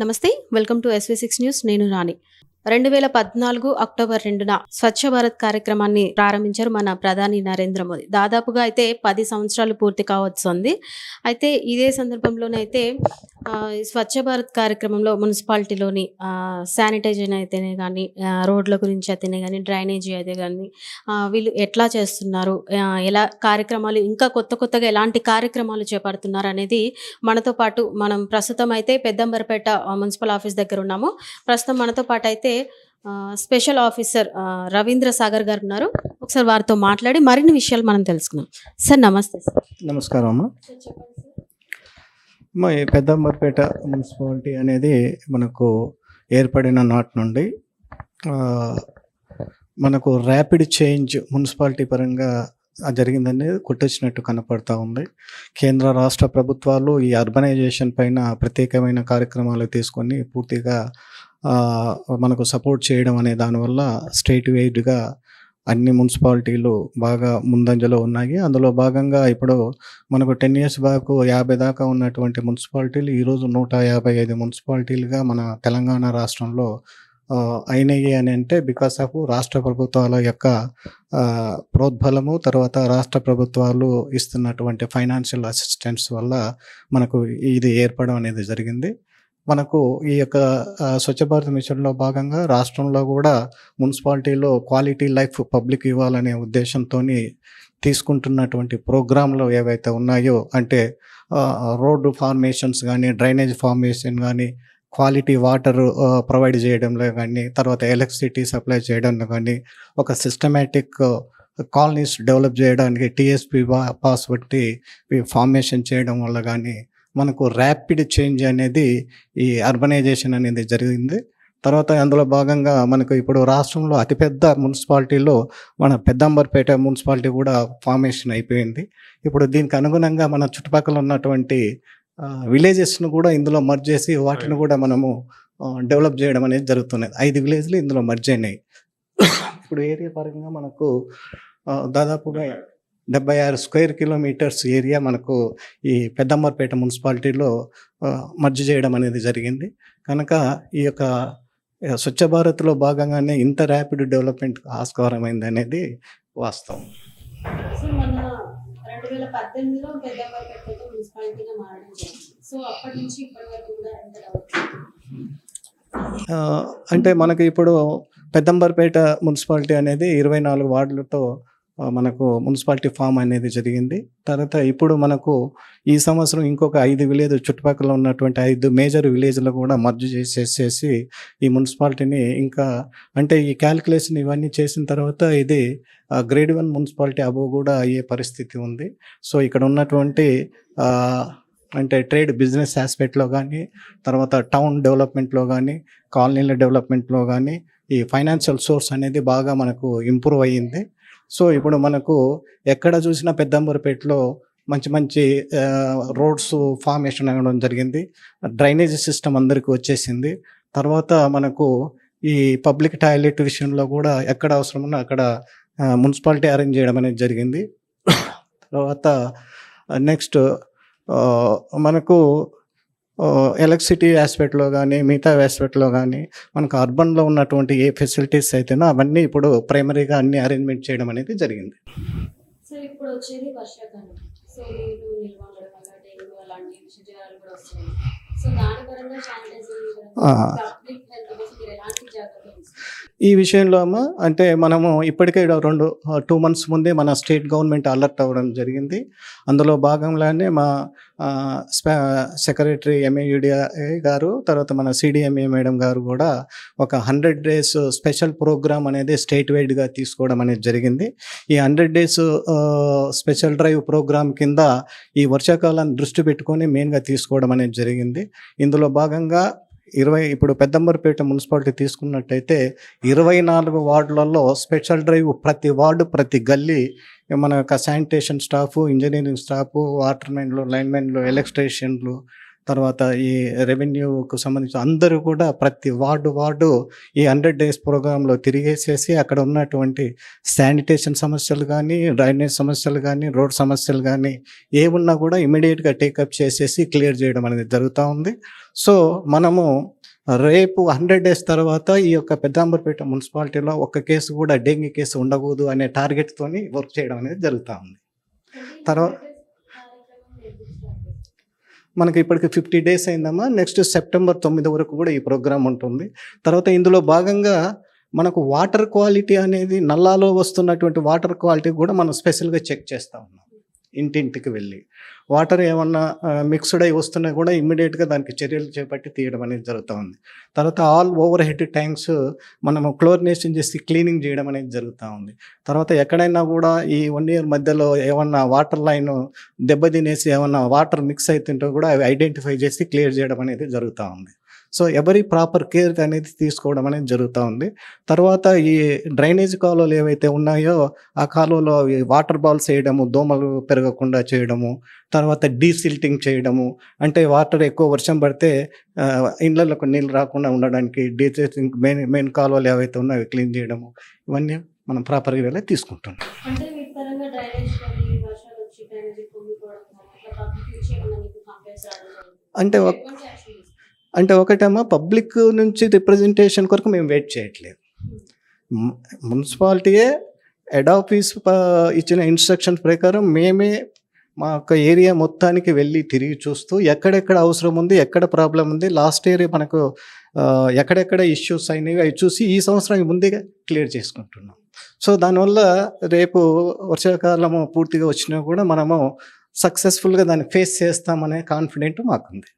నమస్తే. Welcome to SV6 news. నేను రాణి. 2014 October 2న Swachh Bharat కార్యక్రమాన్ని ప్రారంభించారు మన ప్రధాని నరేంద్ర మోదీ. దాదాపుగా అయితే 10 సంవత్సరాలు పూర్తి కావస్తుంది. అయితే ఇదే సందర్భంలోనైతే ఈ స్వచ్ఛ భారత్ కార్యక్రమంలో మున్సిపాలిటీలోని శానిటైజేషన్ అయితేనే కానీ, రోడ్ల గురించి అయితేనే కానీ, డ్రైనేజీ అయితే కానీ వీళ్ళు ఎట్లా చేస్తున్నారు, ఎలా కార్యక్రమాలు ఇంకా కొత్తగా ఎలాంటి కార్యక్రమాలు చేపడుతున్నారు అనేది మనతో పాటు మనం ప్రస్తుతం అయితే పెద్దంబరపేట మున్సిపల్ ఆఫీస్ దగ్గర ఉన్నాము. ప్రస్తుతం మనతో పాటు అయితే స్పెషల్ ఆఫీసర్ రవీంద్ర సాగర్ గారు ఉన్నారు. ఒకసారి వారితో మాట్లాడి మరిన్ని విషయాలు మనం తెలుసుకుందాం. సార్ నమస్తే. సార్ నమస్కారం అమ్మ. చెప్పండి సార్. మా ఈ పెద్దంబర్పేట మున్సిపాలిటీ అనేది మనకు ఏర్పడిన నాటి నుండి మనకు ర్యాపిడ్ చేంజ్ మున్సిపాలిటీ పరంగా జరిగిందనేది కొట్టొచ్చినట్టు కనపడతా ఉంది. కేంద్ర రాష్ట్ర ప్రభుత్వాలు ఈ అర్బనైజేషన్ పైన ప్రత్యేకమైన కార్యక్రమాలు తీసుకొని పూర్తిగా మనకు సపోర్ట్ చేయడం అనే దానివల్ల స్టేట్ వైడ్గా అన్ని మున్సిపాలిటీలు బాగా ముందంజలో ఉన్నాయి. అందులో భాగంగా ఇప్పుడు మనకు 10 years బ్యాక్ 50 దాకా ఉన్నటువంటి మున్సిపాలిటీలు ఈరోజు 155 మున్సిపాలిటీలుగా మన తెలంగాణ రాష్ట్రంలో అయినాయి అని అంటే బికాస్ ఆఫ్ రాష్ట్ర ప్రభుత్వాల యొక్క ప్రోద్బలము, తర్వాత రాష్ట్ర ప్రభుత్వాలు ఇస్తున్నటువంటి ఫైనాన్షియల్ అసిస్టెన్స్ వల్ల మనకు ఇది ఏర్పడడం అనేది జరిగింది. మనకు ఈ యొక్క స్వచ్ఛ భారత్ మిషన్లో భాగంగా రాష్ట్రంలో కూడా మున్సిపాలిటీలో క్వాలిటీ లైఫ్ పబ్లిక్ ఇవ్వాలనే ఉద్దేశంతో తీసుకుంటున్నటువంటి ప్రోగ్రాంలు ఏవైతే ఉన్నాయో, అంటే రోడ్డు ఫార్మేషన్స్ కానీ, డ్రైనేజ్ ఫార్మేషన్ కానీ, క్వాలిటీ వాటర్ ప్రొవైడ్ చేయడంలో కానీ, తర్వాత ఎలక్ట్రిసిటీ సప్లై చేయడంలో కానీ, ఒక సిస్టమేటిక్ కాలనీస్ డెవలప్ చేయడానికి TSP పాస్ బట్టి ఫార్మేషన్ చేయడం వల్ల కానీ మనకు ర్యాపిడ్ చేంజ్ అనేది ఈ అర్బనైజేషన్ అనేది జరిగింది. తర్వాత అందులో భాగంగా మనకు ఇప్పుడు రాష్ట్రంలో అతిపెద్ద మున్సిపాలిటీలో మన పెద్దంబర్పేట మున్సిపాలిటీ కూడా ఫార్మేషన్ అయిపోయింది. ఇప్పుడు దీనికి అనుగుణంగా మన చుట్టుపక్కల ఉన్నటువంటి విలేజెస్ను కూడా ఇందులో మర్జ్ చేసి వాటిని కూడా మనము డెవలప్ చేయడం అనేది జరుగుతున్నది. 5 విలేజ్లు ఇందులో మర్జ్ అయినాయి. ఇప్పుడు ఏరియా పరంగా మనకు దాదాపుగా 76 స్క్వేర్ కిలోమీటర్స్ ఏరియా మనకు ఈ పెద్దంబర్పేట మున్సిపాలిటీలో మర్జ్ చేయడం అనేది జరిగింది. కనుక ఈ యొక్క స్వచ్ఛ భారత్లో భాగంగానే ఇంత ర్యాపిడ్ డెవలప్మెంట్ ఆస్కారమైంది అనేది వాస్తవం. సో మన 2018లో పెద్దంబరపేట మున్సిపాలిటీగా మారడం జరిగింది. సో అప్పటి నుంచి ఇప్పటి వరకు కూడా ఎంత డెవలప్ అంటే మనకి ఇప్పుడు పెద్దంబర్పేట మున్సిపాలిటీ అనేది 24 వార్డులతో మనకు మున్సిపాలిటీ ఫామ్ అనేది జరిగింది. తర్వాత ఇప్పుడు మనకు ఈ సంవత్సరం ఇంకొక 5 విలేజ్ చుట్టుపక్కల ఉన్నటువంటి 5 మేజర్ విలేజ్లు కూడా మర్జ్ చేసేసి ఈ మున్సిపాలిటీని ఇంకా అంటే ఈ క్యాలిక్యులేషన్ ఇవన్నీ చేసిన తర్వాత ఇది గ్రేడ్ 1 మున్సిపాలిటీ అబోవ్ కూడా అయ్యే పరిస్థితి ఉంది. సో ఇక్కడ ఉన్నటువంటి అంటే ట్రేడ్ బిజినెస్ ఆస్పెక్ట్లో కానీ, తర్వాత టౌన్ డెవలప్మెంట్లో కానీ, కాలనీల డెవలప్మెంట్లో కానీ ఈ ఫైనాన్షియల్ సోర్స్ అనేది బాగా మనకు ఇంప్రూవ్ అయ్యింది. సో ఇప్పుడు మనకు ఎక్కడ చూసినా పెద్దంబర్పేటలో మంచి రోడ్స్ ఫార్మేషన్ అవ్వడం జరిగింది. డ్రైనేజ్ సిస్టమ్ అందరికీ వచ్చేసింది. తర్వాత మనకు ఈ పబ్లిక్ టాయిలెట్ విషయంలో కూడా ఎక్కడ అవసరం ఉన్నా అక్కడ మున్సిపాలిటీ అరేంజ్ చేయడం అనేది జరిగింది. తర్వాత నెక్స్ట్ మనకు ఎలక్ట్రిసిటీ ఆస్పెక్ట్లో కానీ, మిగతా ఆస్పెక్ట్లో కానీ మనకు అర్బన్లో ఉన్నటువంటి ఏ ఫెసిలిటీస్ అయితేనో అవన్నీ ఇప్పుడు ప్రైమరీగా అన్ని అరేంజ్మెంట్ చేయడం అనేది జరిగింది. సో ఇప్పుడు వచ్చేది వర్షాకాలం. సో నీళ్ళు నిల్వ ఉండడం వల్ల డెంగ్యూ అలాంటి విషయాలు కూడా వస్తున్నాయి. సో దాని పరంగా శానిటైజేషన్ పబ్లిక్ హెల్త్ కోసం మీరు ఎలాంటి జాగ్రత్తలు తీసుకుంటారు? ఈ విషయంలో అమ్మ అంటే మనము ఇప్పటికే 2 months ముందే మన స్టేట్ గవర్నమెంట్ అలర్ట్ అవ్వడం జరిగింది. అందులో భాగంగానే మా సెక్రటరీ MAUD గారు, తర్వాత మన CDMA మేడం గారు కూడా ఒక 100 days స్పెషల్ ప్రోగ్రామ్ అనేది స్టేట్ వైడ్గా తీసుకోవడం అనేది జరిగింది. ఈ 100 days స్పెషల్ డ్రైవ్ ప్రోగ్రామ్ కింద ఈ వర్షాకాలాన్ని దృష్టి పెట్టుకొని మెయిన్గా తీసుకోవడం అనేది జరిగింది. ఇందులో భాగంగా ఇప్పుడు పెద్దంబర్పేట మున్సిపాలిటీ తీసుకున్నట్టయితే 24 వార్డులలో స్పెషల్ డ్రైవ్ ప్రతి వార్డు, ప్రతి గల్లీ మన యొక్క శానిటేషన్ స్టాఫ్, ఇంజనీరింగ్ స్టాఫ్, వాటర్మెన్లు, లైన్మెన్లు, ఎలక్ట్రీషియన్లు, తర్వాత ఈ రెవెన్యూకు సంబంధించి అందరూ కూడా ప్రతి వార్డు ఈ 100 డేస్ ప్రోగ్రాంలో తిరిగేసేసి అక్కడ ఉన్నటువంటి శానిటేషన్ సమస్యలు కానీ, డ్రైనేజ్ సమస్యలు కానీ, రోడ్ సమస్యలు కానీ ఏమున్నా కూడా ఇమ్మీడియట్గా టేకప్ చేసేసి క్లియర్ చేయడం అనేది జరుగుతూ ఉంది. సో మనము రేపు 100 డేస్ తర్వాత ఈ యొక్క పెద్దాంబర్పేట మున్సిపాలిటీలో ఒక్క కేసు కూడా డెంగీ కేసు ఉండకూడదు అనే టార్గెట్తోని వర్క్ చేయడం అనేది జరుగుతూ ఉంది. తర్వాత మనకి ఇప్పటికి 50 డేస్ అయిందమ్మా. నెక్స్ట్ సెప్టెంబర్ 9 వరకు కూడా ఈ ప్రోగ్రామ్ ఉంటుంది. తర్వాత ఇందులో భాగంగా మనకు వాటర్ క్వాలిటీ అనేది నల్లాలో వస్తున్నటువంటి వాటర్ క్వాలిటీ కూడా మనం స్పెషల్గా చెక్ చేస్తూ ఉన్నాం. ఇంటింటికి వెళ్ళి వాటర్ ఏమన్నా మిక్స్డ్ అయి వస్తున్నా కూడా ఇమ్మీడియట్గా దానికి చర్యలు చేపట్టి తీయడం అనేది జరుగుతూ ఉంది. తర్వాత ఆల్ ఓవర్ హెడ్ ట్యాంక్స్ మనము క్లోరినేషన్ చేసి క్లీనింగ్ చేయడం అనేది జరుగుతూ ఉంది. తర్వాత ఎక్కడైనా కూడా ఈ 1 year మధ్యలో ఏమన్నా వాటర్ లైన్ దెబ్బతినేసి ఏమన్నా వాటర్ మిక్స్ అవుతుంటే కూడా అవి ఐడెంటిఫై చేసి క్లియర్ చేయడం అనేది జరుగుతూ ఉంది. సో ఎవరి ప్రాపర్ కేర్ అనేది తీసుకోవడం అనేది జరుగుతూ ఉంది. తర్వాత ఈ డ్రైనేజ్ కాలువలు ఏవైతే ఉన్నాయో ఆ కాలువలో వాటర్ బాల్స్ వేయడము, దోమలు పెరగకుండా చేయడము, తర్వాత డీసిల్టింగ్ చేయడము, అంటే వాటర్ ఎక్కువ వర్షం పడితే ఇళ్ళకు నీళ్ళు రాకుండా ఉండడానికి డీసిల్టింగ్ మెయిన్ కాలువలు ఏవైతే ఉన్నాయో అవి క్లీన్ చేయడము, ఇవన్నీ మనం ప్రాపర్గా వెళ్ళి తీసుకుంటున్నాం. అంటే వీటి పరంగా డ్రైనేజ్ కానీ వర్షాలు వచ్చి డ్రైనేజ్ పొంగిపోవడం కానీ అట్లా పబ్లిక్ నుంచి ఏమన్నా మీకు కంప్లైంట్స్ రావడం అంటే ఎటువంటి యాక్షన్ తీసుకుంటారు? అంటే ఒకటేమో పబ్లిక్ నుంచి రిప్రజెంటేషన్ కొరకు మేము వెయిట్ చేయట్లేదు. మున్సిపాలిటీయే హెడ్ ఆఫీస్ ఇచ్చిన ఇన్స్ట్రక్షన్స్ ప్రకారం మేమే మా యొక్క ఏరియా మొత్తానికి వెళ్ళి తిరిగి చూస్తూ ఎక్కడెక్కడ అవసరం ఉంది, ఎక్కడ ప్రాబ్లం ఉంది, లాస్ట్ ఇయర్ మనకు ఎక్కడెక్కడ ఇష్యూస్ అయినవి అవి చూసి ఈ సంవత్సరం ముందే క్లియర్ చేసుకుంటున్నాం. సో దానివల్ల రేపు వర్షాకాలము పూర్తిగా వచ్చినా కూడా మనము సక్సెస్ఫుల్గా దాన్ని ఫేస్ చేస్తామనే కాన్ఫిడెంట్ మాకుంది.